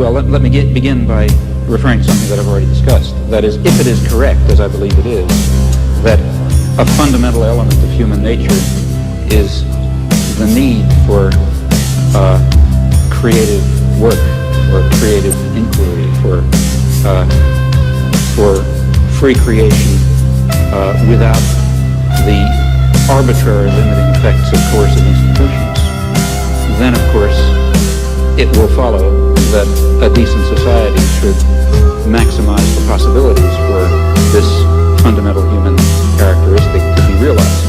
Well, let me begin by referring to something that I've already discussed. That is, if it is correct, as I believe it is, that a fundamental element of human nature is the need for creative work, or creative inquiry, for free creation without the arbitrary limiting effects of coercive institutions, then of course it will follow that a decent society should maximize the possibilities for this fundamental human characteristic to be realized.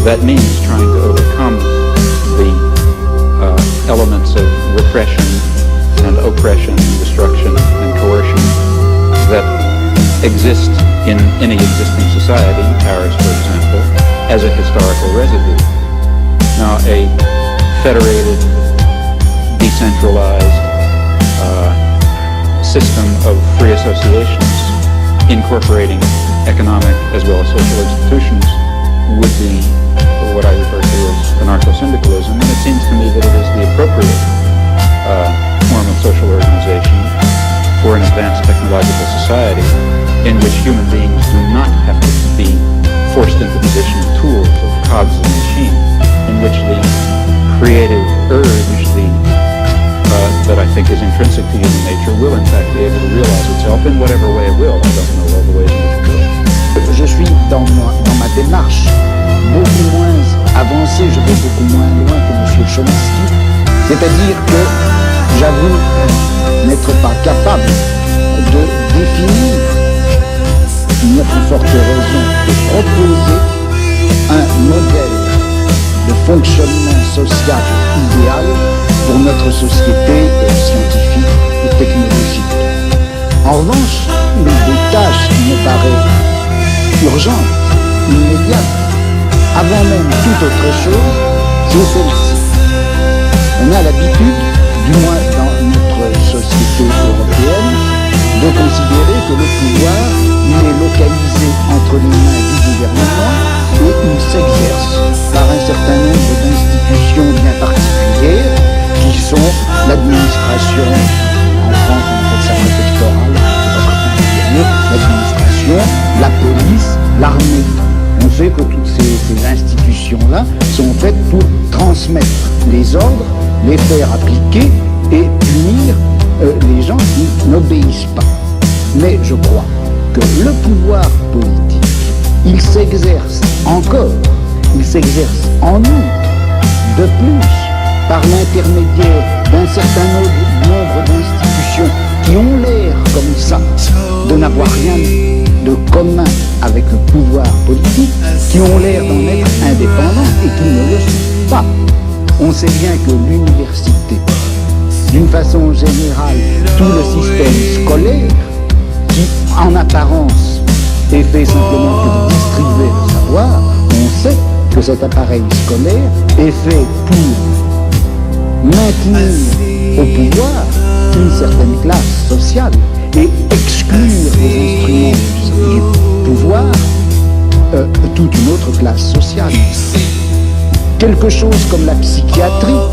That means trying to overcome the elements of repression and oppression, destruction and coercion that exist in any existing society, Paris for example, as a historical residue. Now, a federated, decentralized system of free associations incorporating economic as well as social institutions would be what I refer to as anarcho-syndicalism, and it seems to me that it is the appropriate form of social organization for an advanced technological society in which human beings do not have to be forced into the position of tools, of cogs of the machine, in which the creative urge, that I think is intrinsic to human nature, will in fact be able to realize itself in whatever way it will. I don't know all the ways in which it will. Je suis dans ma démarche beaucoup moins avancée, je vais beaucoup moins loin que M. Chomsky, c'est-à-dire que j'avoue n'être pas capable de définir, ni à plus forte raison de proposer un modèle de fonctionnement social idéal pour notre société scientifique et technologique. En revanche, une des tâches qui me paraît urgente, immédiate, avant même toute autre chose, c'est celle-ci. On a l'habitude, du moins dans notre société européenne, de considérer que le pouvoir, il est localisé entre les mains du gouvernement et il s'exerce par un certain nombre d'institutions bien particulières qui sont l'administration, en France on appelle ça préfectorale, l'administration, la police, l'armée. On sait que toutes ces institutions-là sont faites pour transmettre les ordres, les faire appliquer et punir les gens qui n'obéissent pas. Mais je crois que le pouvoir politique, il s'exerce encore, il s'exerce en outre, de plus, par l'intermédiaire d'un certain nombre d'institutions qui ont l'air comme ça de n'avoir rien de commun avec le pouvoir politique, qui ont l'air d'en être indépendants et qui ne le sont pas. On sait bien que l'université, d'une façon générale, tout le système scolaire, qui en apparence est fait simplement que de distribuer le savoir, on sait que cet appareil scolaire est fait pour maintenir au pouvoir une certaine classe sociale et exclure des instruments du pouvoir toute une autre classe sociale. Quelque chose comme la psychiatrie,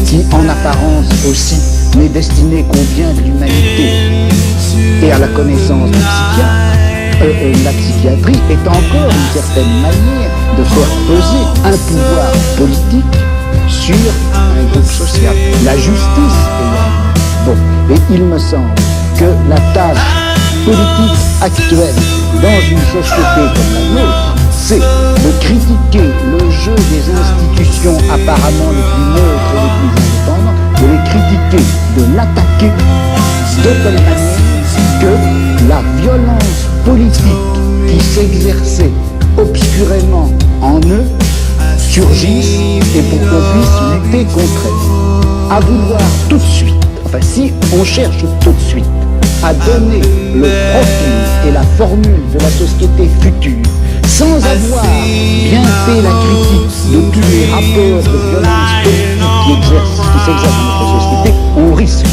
qui en apparence aussi n'est destinée qu'au bien de l'humanité et à la connaissance du psychiatre, la psychiatrie est encore une certaine manière de faire peser un pouvoir politique sur un groupe social. La justice également. Bon, et il me semble que la tâche politique actuelle dans une société comme la nôtre, c'est de critiquer le jeu des institutions apparemment les plus neutres et les plus indépendantes, de les critiquer, de l'attaquer de telle manière que la violence politique qui s'exerçait obscurément en eux surgisse et pour qu'on puisse lutter contre elle. À vouloir tout de suite, enfin si on cherche tout de suite à donner le profil et la formule de la société future sans avoir bien fait la critique de tous les rapports de violence politique qui s'exercent dans notre société, on risque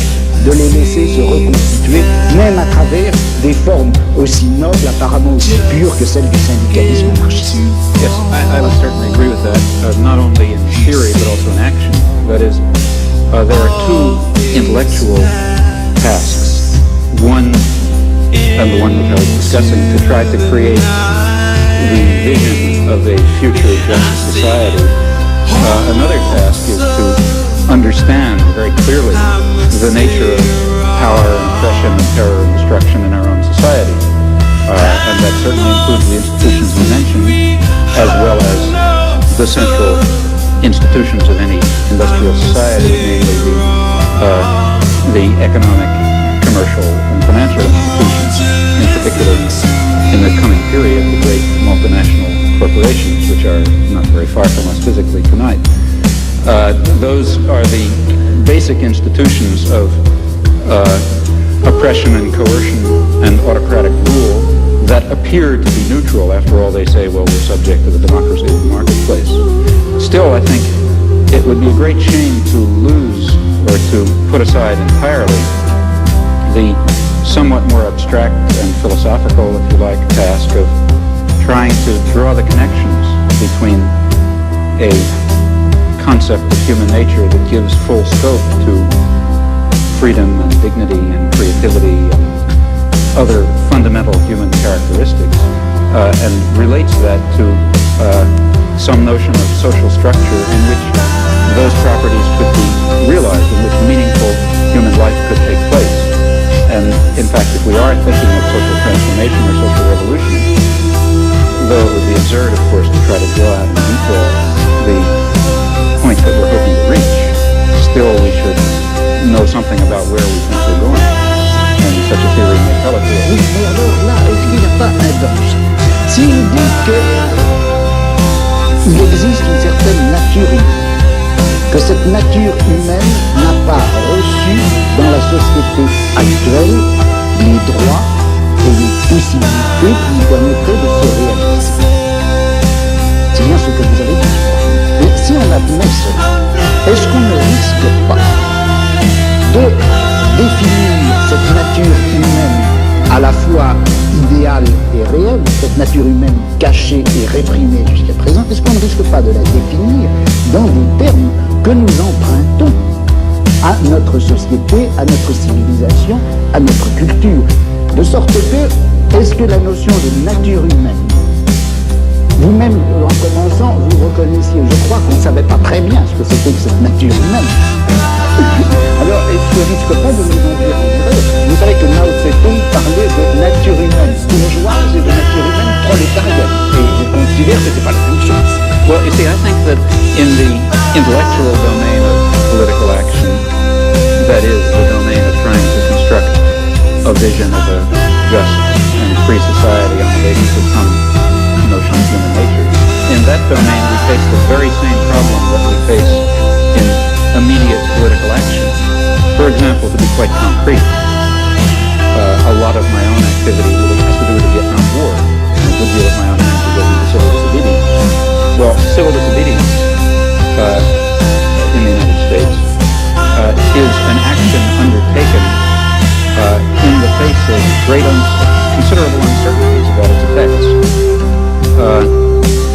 de les laisser se reconstituer, même à travers des formes aussi nobles, apparemment aussi pures que celles du syndicalisme anarchiste. Yes, I would certainly agree with that, not only in theory but also in action. That is, there are two intellectual tasks. One, and the one which I was discussing, to try to create the vision of a future just society. Another task is to understand very clearly the nature of power and oppression and terror and destruction in our own society. And that certainly includes the institutions we mentioned, as well as the central institutions of any industrial society, namely the economic, commercial, and financial institutions, in particular in the coming period, the great multinational corporations, which are not very far from us physically tonight. Those are the basic institutions of oppression and coercion and autocratic rule that appear to be neutral. After all, they say, well, we're subject to the democracy of the marketplace. Still, I think it would be a great shame to lose or to put aside entirely the somewhat more abstract and philosophical, if you like, task of trying to draw the connections between a concept of human nature that gives full scope to freedom and dignity and creativity and other fundamental human characteristics, and relates that to some notion of social structure in which those properties could be realized, in which meaningful human life could take place. And in fact, if we are thinking of social transformation or social revolution, though it would be absurd, of course, to try to draw out in detail the point that we're hoping to reach, still we should know something about where we think we're going. And such a theory may tell it to us. Oui, mais alors là, est-ce qu'il n'y a pas un danger? S'il dit qu'il existe une certaine nature humaine, que cette nature humaine n'a pas reçu dans la société actuelle les droits et les possibilités qui lui permettraient de se réaliser. C'est bien ce que vous avez dit. Et si on admet cela, est-ce qu'on ne risque pas de définir cette nature humaine à la fois idéale et réelle, cette nature humaine cachée et réprimée jusqu'à présent, est-ce qu'on ne risque pas de la définir dans des termes que nous empruntons à notre société, à notre civilisation, à notre culture? De sorte que, est-ce que la notion de nature humaine, vous-même, en commençant, vous reconnaissiez, je crois qu'on ne savait pas très bien ce que c'était que cette nature humaine. Alors, est-ce que risque pas de nous induire en erreur? Vous savez que Mao Tse-tung parlait de nature humaine bourgeoise et de nature humaine prolétarienne. Et je considère que c'est pas la même chose. Well, you see, I think that in the intellectual domain of political action, that is the domain of trying to construct a vision of a just and free society on the basis of some notion of human nature, in that domain we face the very same problem that we face in immediate political action. For example, to be quite concrete, a lot of my own activity really has to do with the Vietnam War, and a good deal of my own energy goes into civil disobedience. Well, civil disobedience in the United States is an action undertaken in the face of great considerable uncertainties about its effects.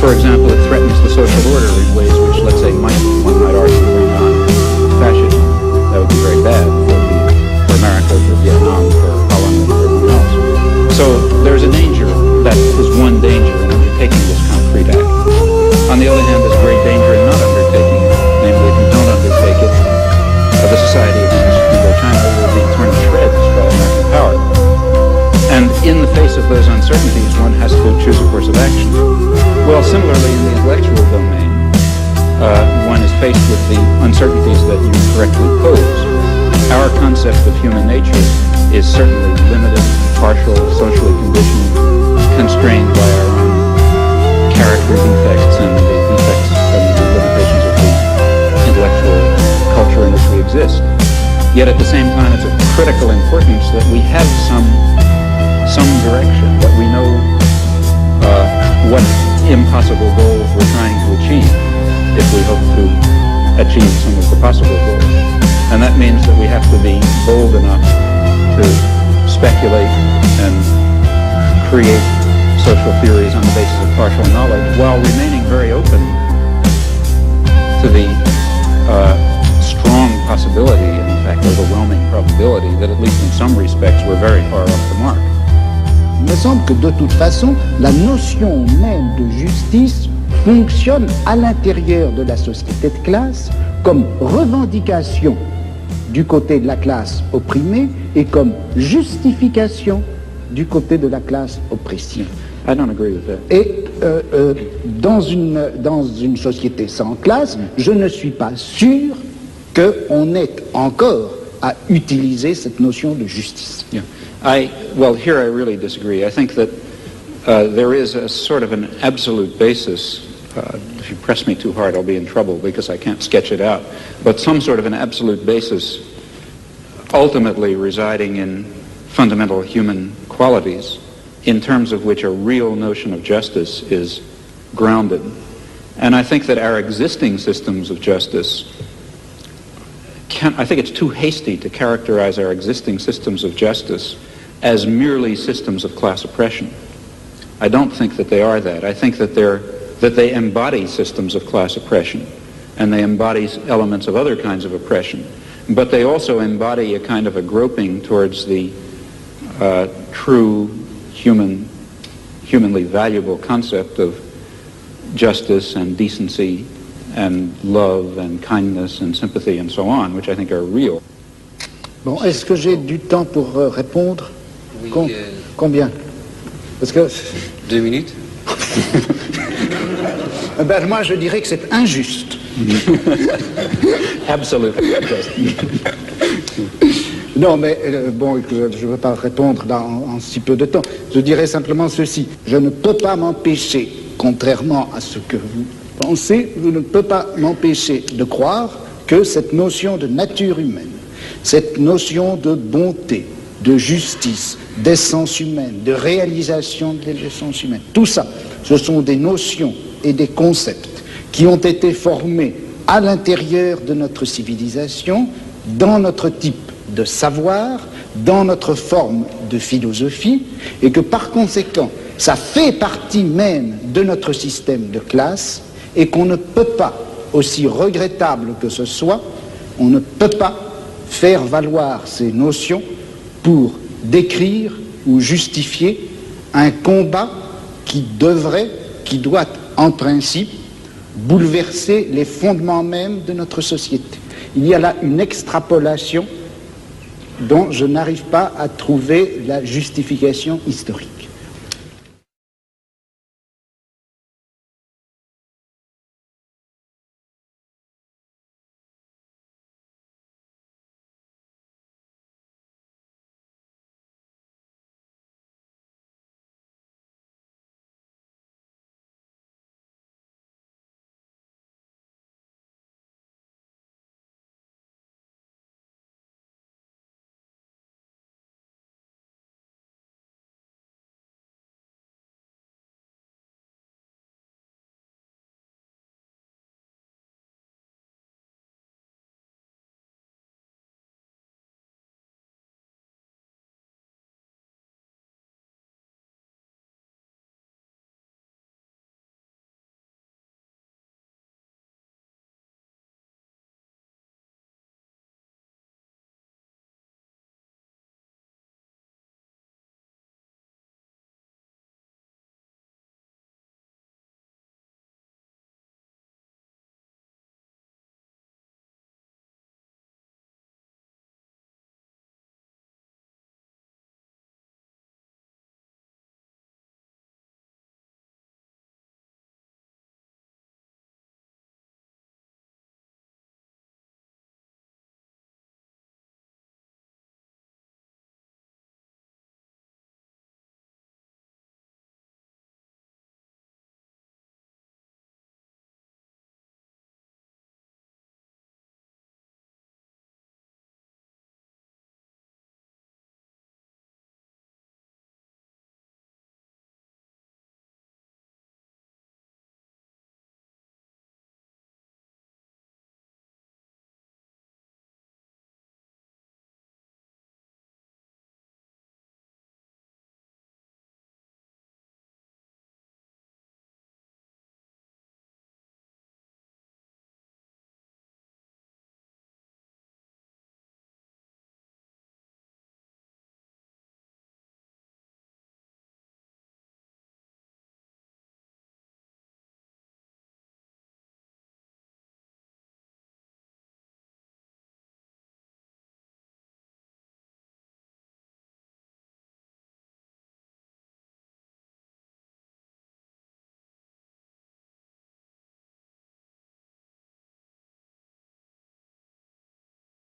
For example, it threatens the social order in ways which, let's say, one might argue bring on fascism. That would be very bad for America, for Vietnam, for Holland, and for everyone else. So there's a danger, that is one danger in undertaking this concrete act. On the other hand, there's great danger in not undertaking it. Namely, if you don't undertake it, the society of Indochina will be torn to shreds by American power. And in the face of those uncertainties, one has to choose a course of action. Well, similarly, in the intellectual domain, one is faced with the uncertainties that you correctly pose. Our concept of human nature is certainly limited, partial, socially conditioned, constrained by our own character defects and the defects and the limitations of the intellectual culture in which we exist. Yet at the same time, it's of critical importance that we have some direction, that we know what impossible goals we're trying to achieve if we hope to achieve some of the possible goals. And that means that we have to be bold enough to speculate and create social theories on the basis of partial knowledge while remaining very open to the strong possibility, in fact, overwhelming probability that, at least in some respects, we're very far off the mark. Il me semble que de toute façon, la notion même de justice fonctionne à l'intérieur de la société de classe comme revendication du côté de la classe opprimée et comme justification du côté de la classe oppressée. I don't agree with that. Et dans une société sans classe, je ne suis pas sûr qu'on ait encore à utiliser cette notion de justice. Yeah. Well, here I really disagree. I think that there is a sort of an absolute basis. If you press me too hard, I'll be in trouble because I can't sketch it out. But some sort of an absolute basis ultimately residing in fundamental human qualities in terms of which a real notion of justice is grounded. And I think that our existing systems of justice I think it's too hasty to characterize our existing systems of justice as merely systems of class oppression. I don't think that they are that. I think that they embody systems of class oppression, and they embody elements of other kinds of oppression, but they also embody a kind of a groping towards the true humanly valuable concept of justice and decency and love and kindness and sympathy and so on, which I think are real. Bon, est-ce que j'ai du temps pour répondre? Oui. Combien? Parce que... 2 minutes. Ben, moi, je dirais que c'est injuste. Absolutely. Non, mais bon, je ne veux pas répondre en si peu de temps. Je dirais simplement ceci. Je ne peux pas m'empêcher, contrairement à ce que vous pensez, je ne peux pas m'empêcher de croire que cette notion de nature humaine, cette notion de bonté, de justice, d'essence humaine, de réalisation de l'essence humaine, tout ça, ce sont des notions et des concepts qui ont été formés à l'intérieur de notre civilisation, dans notre type de savoir, dans notre forme de philosophie, et que par conséquent, ça fait partie même de notre système de classe, et qu'on ne peut pas, aussi regrettable que ce soit, on ne peut pas faire valoir ces notions pour décrire ou justifier un combat qui doit en principe bouleverser les fondements même de notre société. Il y a là une extrapolation dont je n'arrive pas à trouver la justification historique.